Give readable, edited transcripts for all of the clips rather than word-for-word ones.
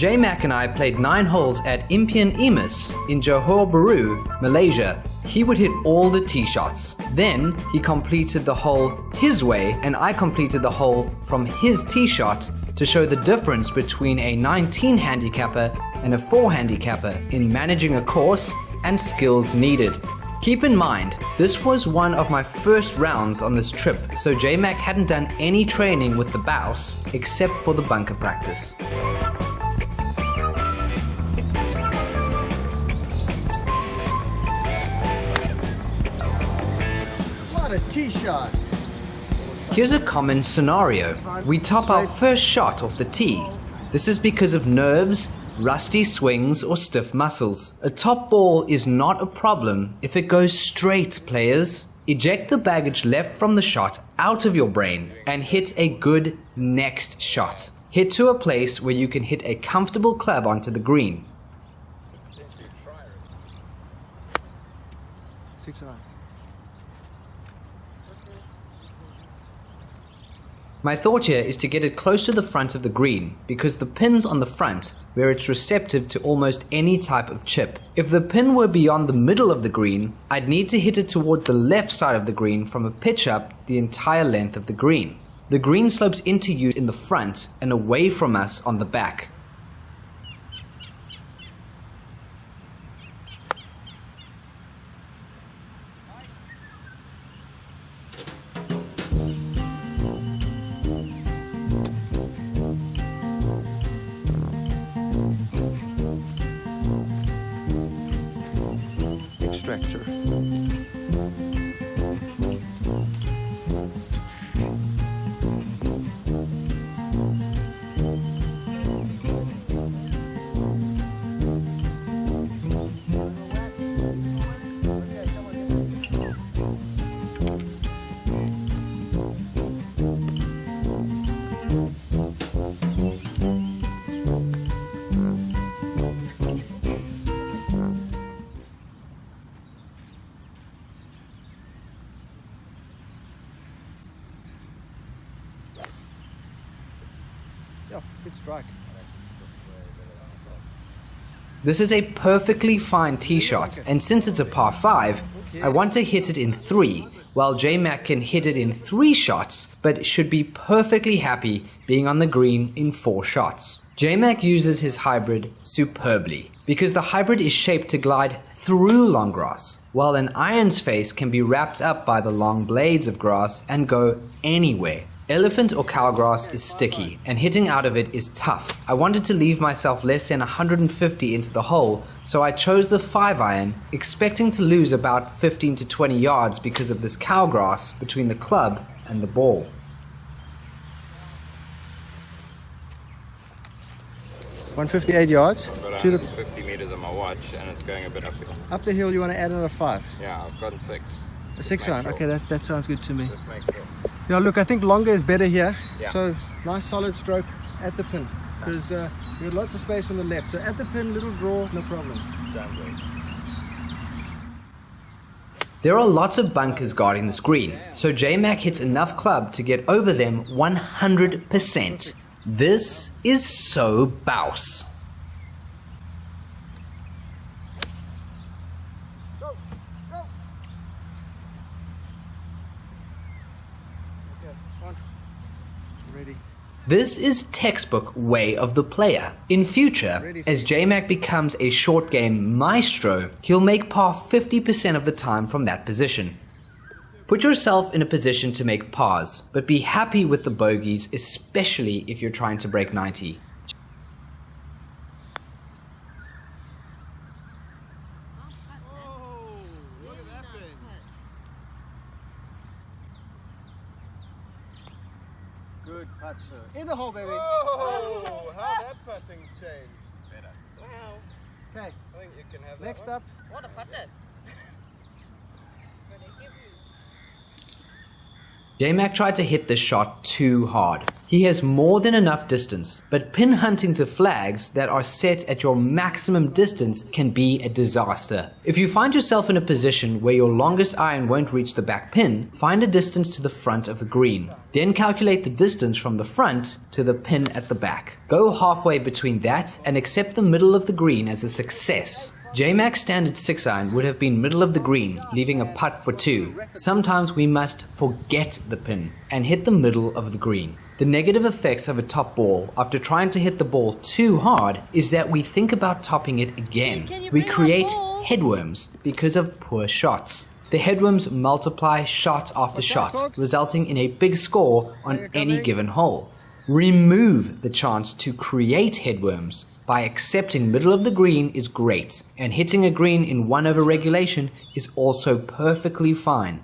J-Mac and I played 9 holes at Impian Emus in Johor Bahru, Malaysia. He would hit all the tee shots. Then he completed the hole his way and I completed the hole from his tee shot to show the difference between a 19 handicapper and a 4 handicapper in managing a course and skills needed. Keep in mind, this was one of my first rounds on this trip, so J-Mac hadn't done any training with the bouse except for the bunker practice. What a tee shot! Here's a common scenario. We top our first shot off the tee. This is because of nerves, rusty swings, or stiff muscles. A top ball is not a problem if it goes straight, players. Eject the baggage left from the shot out of your brain and hit a good next shot. Hit to a place where you can hit a comfortable club onto the green. 6 iron. My thought here is to get it close to the front of the green because the pin's on the front where it's receptive to almost any type of chip. If the pin were beyond the middle of the green, I'd need to hit it toward the left side of the green from a pitch up the entire length of the green. The green slopes into you in the front and away from us on the back. Extractor. Yeah, good strike. This is a perfectly fine tee shot, and since it's a par 5, I want to hit it in 3, while J-Mac can hit it in 3 shots, but should be perfectly happy being on the green in 4 shots. J-Mac uses his hybrid superbly, because the hybrid is shaped to glide through long grass, while an iron's face can be wrapped up by the long blades of grass and go anywhere. Elephant or cow grass is sticky, and hitting out of it is tough. I wanted to leave myself less than 150 into the hole, so I chose the 5-iron, expecting to lose about 15 to 20 yards because of this cow grass between the club and the ball. $158 yards. But To the 50 meters on my watch and it's going a bit uphill. up the hill, you want to add another 5. Yeah, I've gotten 6. A 6 Make iron. sure. Okay, that sounds good to me. Just make sure. Yeah, look, I think longer is better here. Yeah. So nice solid stroke at the pin because you have lots of space on the left. So at the pin, little draw, no problem. Damn good. There are lots of bunkers guarding this green, so J-Mac hits enough club to get over them 100%. This is so bouse. Go, go. Okay, on. Ready. This is textbook way of the player. In future, as J-Mac becomes a short game maestro, he'll make par 50% of the time from that position. Put yourself in a position to make pars, but be happy with the bogeys, especially if you're trying to break 90. Oh, look at that thing. Good putt, sir. In the hole, baby. Oh, how that putting's changed. Better. Wow. Okay, I think you can have that next one. up. What a putter. J-Mac tried to hit this shot too hard. He has more than enough distance, but pin hunting to flags that are set at your maximum distance can be a disaster. If you find yourself in a position where your longest iron won't reach the back pin, find a distance to the front of the green. Then calculate the distance from the front to the pin at the back. Go halfway between that and accept the middle of the green as a success. J-Mac's standard 6-iron would have been middle of the green, leaving a putt for 2. Sometimes we must forget the pin and hit the middle of the green. The negative effects of a top ball after trying to hit the ball too hard is that we think about topping it again. We create headworms because of poor shots. The headworms multiply shot after shot, resulting in a big score on any given hole. Remove the chance to create headworms by accepting middle of the green is great, and hitting a green in 1 over regulation is also perfectly fine.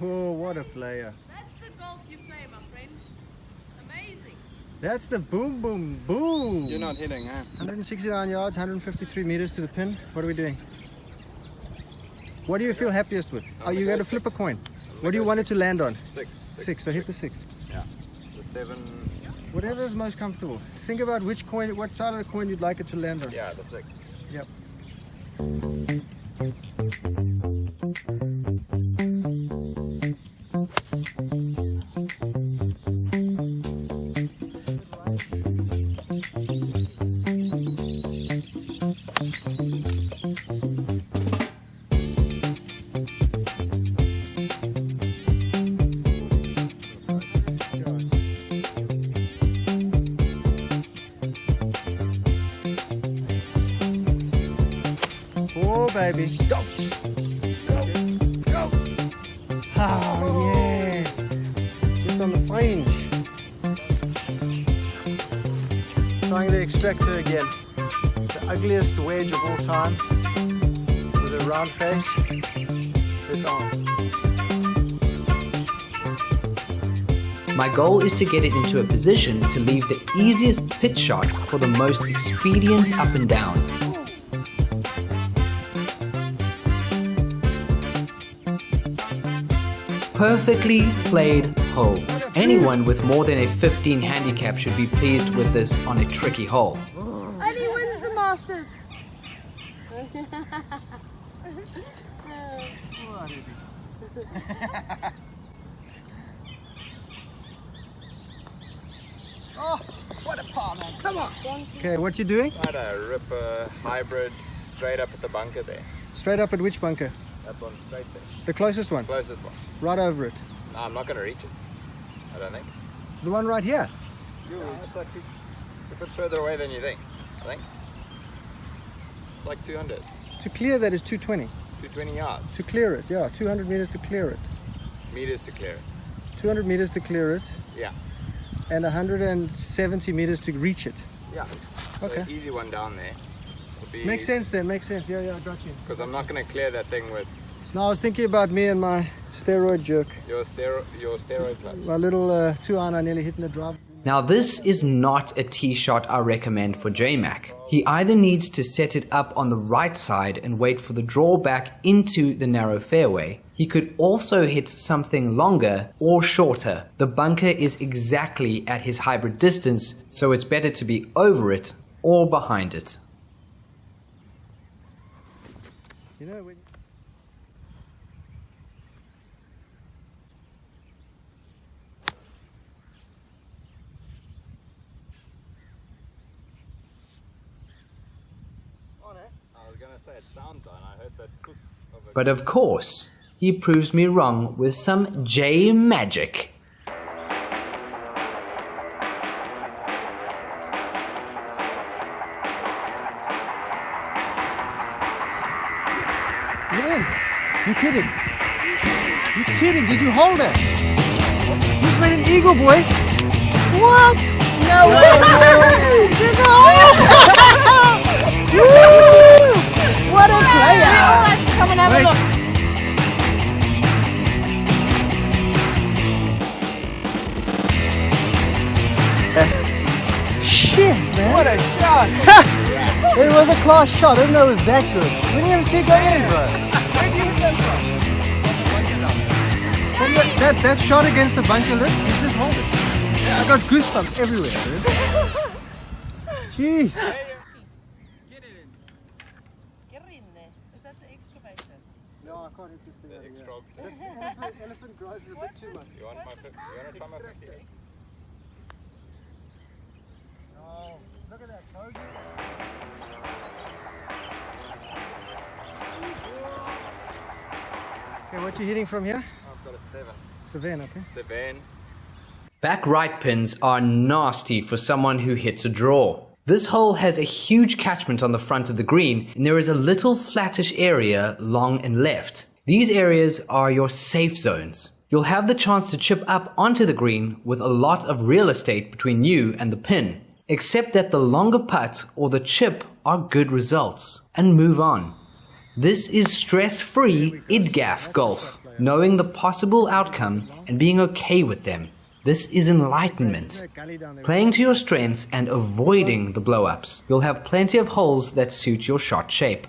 Oh, what a player. That's the golf you play, my friend. Amazing. That's the boom, boom, boom. You're not hitting, huh? 169 yards, 153 meters to the pin. What are we doing? What do you feel happiest with? Oh, you got to flip a coin. What do you want it to land on? 6. 6, so hit the 6. Yeah. The 7. Whatever is most comfortable. Think about which coin, what side of the coin you'd like it to land on. Yeah, the 6. Yep. Oh, baby. Go! Go! Go! Oh, yeah. Just on the flange. Trying the extractor again. The ugliest wedge of all time. With a round face. It's on. My goal is to get it into a position to leave the easiest pitch shot for the most expedient up and down. Perfectly played hole. Anyone with more than a 15 handicap should be pleased with this on a tricky hole. And he wins the Masters. Oh, what a par, man. Come on. Okay, what you doing? I had a rip a hybrid straight up at the bunker there. Straight up at which bunker? That one straight there. The closest one? Closest one. Right over it. No, I'm not going to reach it. I don't think. The one right here? It's actually a bit further away than you think, I think. It's like 200. To clear that is 220. 220 yards. To clear it, yeah. 200 meters to clear it. Meters to clear it. 200 meters to clear it. Yeah. And 170 meters to reach it. Yeah. So Okay. easy one down there. Would be, Makes sense then, makes sense. Yeah, I got you. Because I'm not going to clear that thing with No, I was thinking about me and my steroid jerk. your steroid clubs. My little 2-iron I nearly hit in the drive. Now this is not a tee shot I recommend for J-Mac. He either needs to set it up on the right side and wait for the draw back into the narrow fairway. He could also hit something longer or shorter. The bunker is exactly at his hybrid distance, so it's better to be over it or behind it. You know, when... I was going to say it sounds on. I heard that cook of a... But of course, he proves me wrong with some J-magic. You're in. You kidding? You kidding? Did you hold it? You just made an eagle, boy. What? No way. Woo! What What a player! Let's come and have a look. Shit, man! What a shot! It was a class shot. I didn't know it was that good. We didn't even see it go in, bro. Where did you hit that from? That shot against the bunker lip, you just hold it. I got goosebumps everywhere, dude. Jeez. Get in there. Is that the excavator? No, I can't hit this thing out of here. Extra. This elephant grass is a bit too much. You want to try my 58? Oh, look at that, Toad. Okay, what you hitting from here? I've got a 7, okay. 7. Back right pins are nasty for someone who hits a draw. This hole has a huge catchment on the front of the green, and there is a little flattish area long and left. These areas are your safe zones. You'll have the chance to chip up onto the green with a lot of real estate between you and the pin, except that the longer putt or the chip are good results, and move on. This is stress-free IDGAF golf, knowing the possible outcome and being okay with them. This is enlightenment. Playing to your strengths and avoiding the blow-ups. You'll have plenty of holes that suit your shot shape.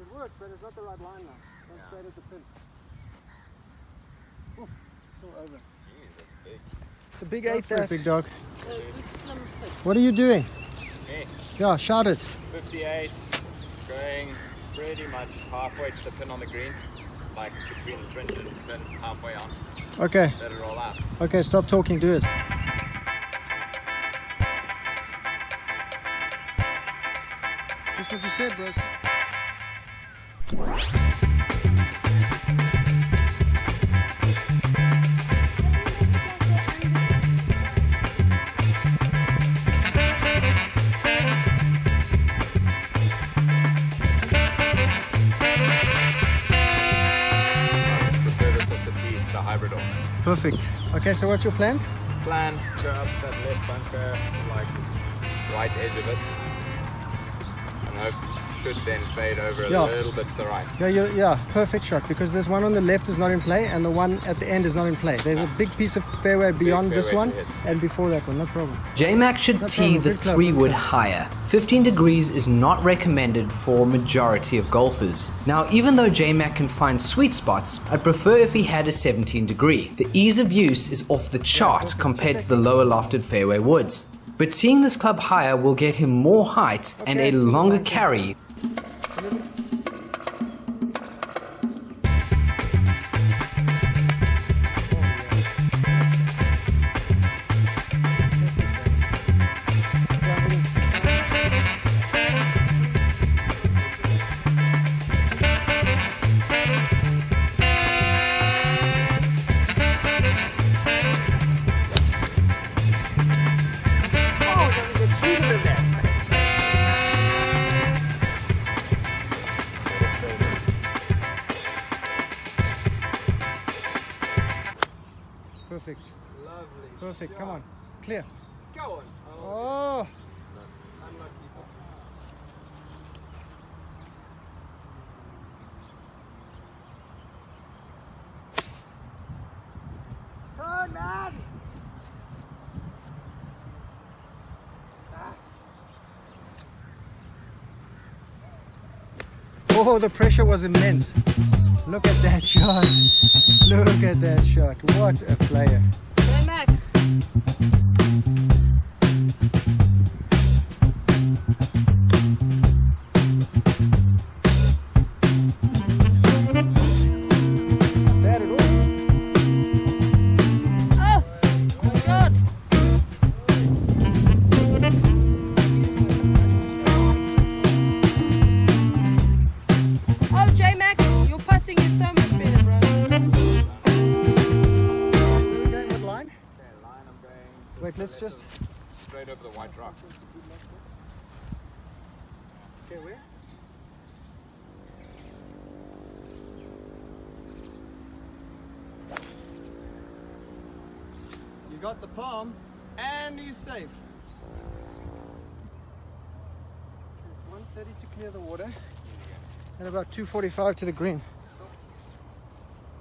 It worked, but it's not the right line now. Don't straight at the pin. Oof, still over. Jeez, that's big. It's a big 8 there. Big dog. Good slim fit. What are you doing? Me, Yeah, shot it. 58, going pretty much halfway to the pin on the green, like between the twins and the pin, halfway on. Okay, Let it roll out. okay, stop talking, do it. Just what you said, bros. Perfect. Okay, so what's your plan? Plan, go up that left bunker, like right edge of it, and hope should then fade over a Yeah. little bit to the right. Yeah, perfect shot, because there's one on the left is not in play and the one at the end is not in play. There's a big piece of fairway beyond this fairway one to hit. and before that one, no problem. J-Mac should No tee problem, the good club, 3-wood good club. higher. 15 degrees is not recommended for majority of golfers. Now, even though J-Mac can find sweet spots, I'd prefer if he had a 17 degree. The ease of use is off the chart compared to the lower lofted fairway woods. But seeing this club higher will get him more height and a longer carry. Perfect. Lovely. Perfect. Come on. shots. Clear. Go on. Oh, Unlucky. turn, man. Oh, the pressure was immense. Look at that shot. Look at that shot. What a player. J-Mac. Bad at all. Oh my God. Oh, J-Mac, your putting is so much better, bro. We're going with line. Okay, line, I'm going Wait, let's just. straight over the white rock. Okay, where? You got the palm, and he's safe. 230 to clear the water and about 245 to the green.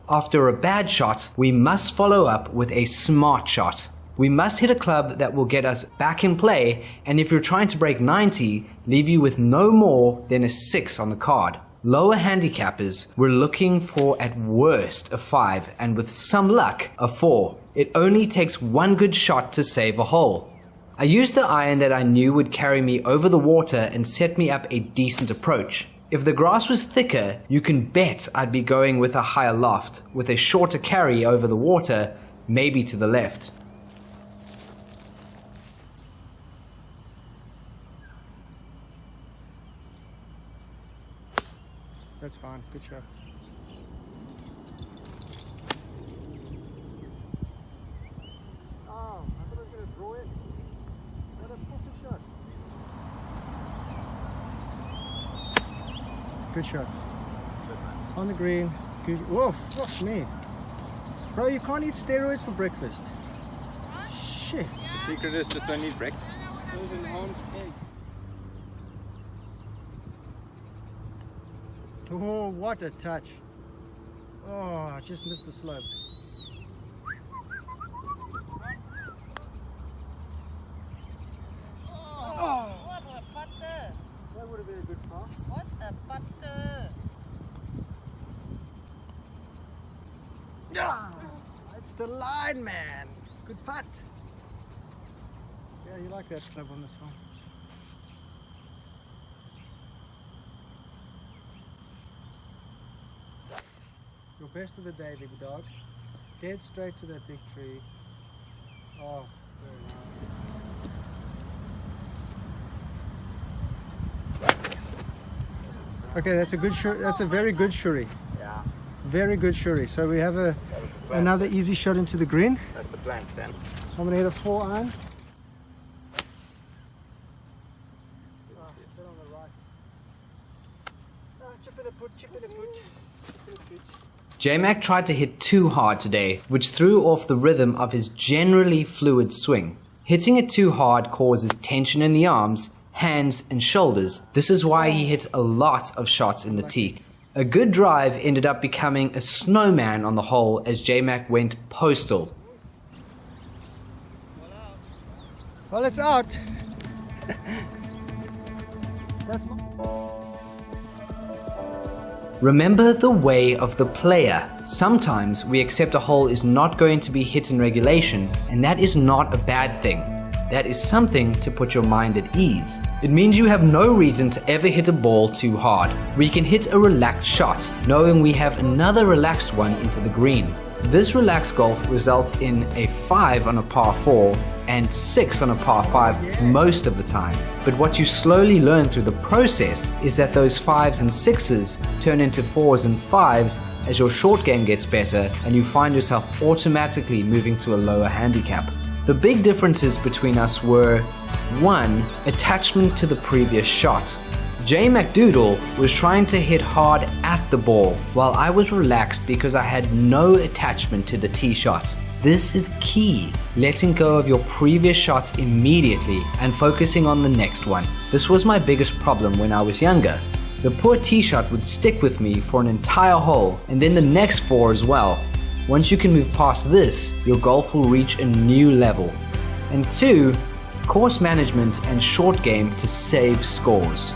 After a bad shot, we must follow up with a smart shot. We must hit a club that will get us back in play, and if you're trying to break 90, leave you with no more than a 6 on the card. Lower handicappers were looking for at worst a 5 and with some luck a 4. It only takes one good shot to save a hole. I used the iron that I knew would carry me over the water and set me up a decent approach. If the grass was thicker, you can bet I'd be going with a higher loft, with a shorter carry over the water, maybe to the left. That's fine, good shot. Oh, I thought I was going to draw it. What a perfect shot. Good shot. On the green. Good. Whoa, fuck me. Bro, you can't eat steroids for breakfast. Shit. The secret is just don't eat breakfast. Those enhanced eggs. Oh, what a touch. Oh, I just missed the slope. Oh, what a putter! That would have been a good par. What a putter! Yeah, that's the line, man. Good putt. Yeah, you like that club on this one. Your best of the day, big dog. Dead straight to that big tree. Oh, very nice. Okay, that's a good that's a very good shuri. Yeah, Very good shuri. So we have another easy shot into the green. that's the plan, Stan. I'm gonna hit a 4 iron. Bit on the right. Chip it a put, chip it a put. Chip it a put. J-Mac tried to hit too hard today, which threw off the rhythm of his generally fluid swing. Hitting it too hard causes tension in the arms, hands and shoulders. This is why he hit a lot of shots in the teeth. A good drive ended up becoming a snowman on the hole as J-Mac went postal. Well, it's out. That's my... Remember the way of the player. Sometimes we accept a hole is not going to be hit in regulation, and that is not a bad thing. That is something to put your mind at ease. It means you have no reason to ever hit a ball too hard. We can hit a relaxed shot, knowing we have another relaxed one into the green. This relaxed golf results in a 5 on a par 4 and 6 on a par 5 most of the time. But what you slowly learn through the process is that those 5s and 6s turn into 4s and 5s as your short game gets better and you find yourself automatically moving to a lower handicap. The big differences between us were 1. Attachment to the previous shot. J McDoodle was trying to hit hard at the ball, while I was relaxed because I had no attachment to the tee shot. This is key, letting go of your previous shots immediately and focusing on the next one. This was my biggest problem when I was younger. The poor tee shot would stick with me for an entire hole and then the next 4 as well. Once you can move past this, your golf will reach a new level. And 2, course management and short game to save scores.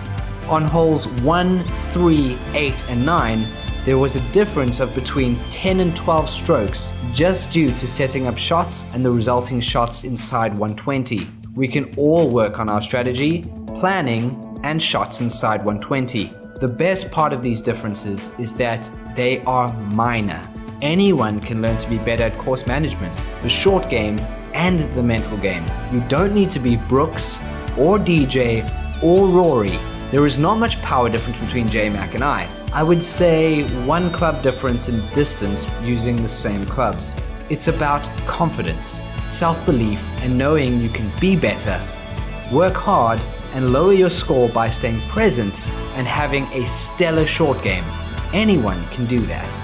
On holes 1, 3, 8 and 9, there was a difference of between 10 and 12 strokes just due to setting up shots and the resulting shots inside 120. We can all work on our strategy, planning, and shots inside 120. The best part of these differences is that they are minor. Anyone can learn to be better at course management, the short game, and the mental game. You don't need to be Brooks, or DJ, or Rory. There is not much power difference between J-Mac and I. I would say 1 club difference in distance using the same clubs. It's about confidence, self-belief, and knowing you can be better. Work hard and lower your score by staying present and having a stellar short game. Anyone can do that.